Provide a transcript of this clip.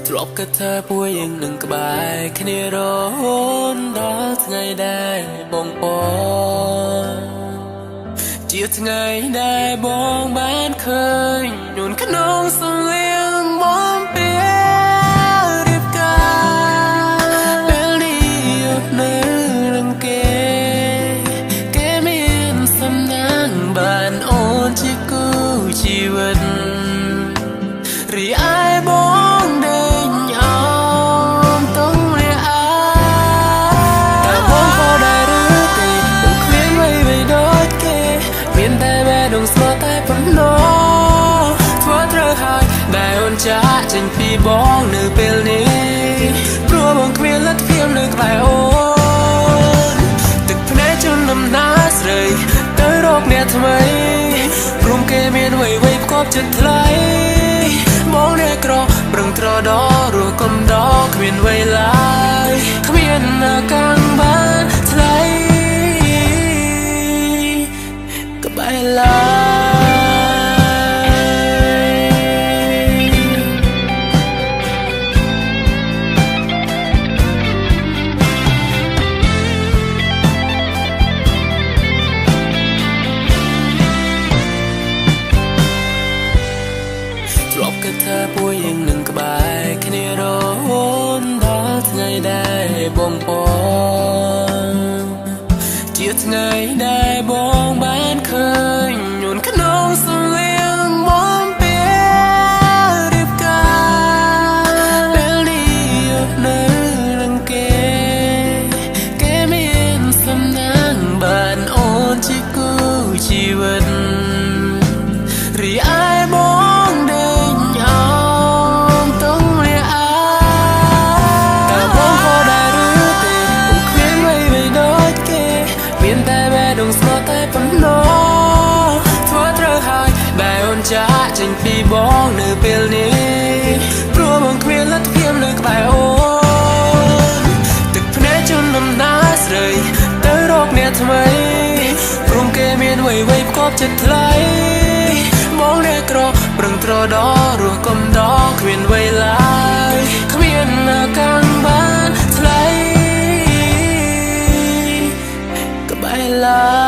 ទ្របកថាពួយយើងនឹងក្បែរគ្នារហូតដល់ថ្ងៃដែលបងពជាថ្ងៃដែលបងបានឃើញនួនក្នុងសង្វៀងបងពីរៀបការពេលនេះនៅនឹងគេមានសំណាងបានអូនជាគូជីវិតរីឯបងដេញអមតុងរាអាតែបងក៏ដែរឬទេបងគ្មានអ្វីដូចគេមានតែបេះដូងស្មោះតែប៉ុណ្ណោះធ្វើត្រូវហើយដែលអូនចាក់ចេញពីបងនៅពេលនេះព្រោះបងគ្មានលទ្ធភាពនៅក្បែរអូនទឹកភ្នែកជន់ដំណើរស្រីទៅរកអ្នកថ្មីព្រមគេមានអ្វីផ្គប់ចិត្តថ្លៃបងអ្នកក្រប្រឹងត្រដររស់កំដរគ្មានអ្វីឡើយគ្មានកាំងបានថ្លៃក្បែរឡើយទ្របកថាពួយយើងនឹងក្បែរគ្នារហូតដល់ថ្ងៃដែលបងពជាថ្ងៃដែលបងបានឃើញនួនក្នុងសង្វៀងបងពីរៀបការពេលនេះនៅនឹងគេមានសំណាងបានអូនជាគូជីវិតរីឯបងដេញអមតុងរាអាតែបងក៏ដែរឬទេបងគ្មានអ្វីដូចគេមានតែបេះដូងស្មោះតែប៉ុណ្ណោះធ្វើត្រូវហើយដែលអូនចាក់ចេញពីបងនៅពេលនេះព្រោះបងគ្មានលទ្ធភាពនៅក្បែរអូនទឹកភ្នែកជន់ដំណើរស្រីទៅរកអ្នកថ្មីព្រមគេមានអ្វីផ្គប់ចិត្តថ្លៃបងអ្នកក្រប្រឹងត្រដររស់កំដរគ្មានអ្វីឡើយគ្មានកាំងបានថ្លៃក្បែរឡើយ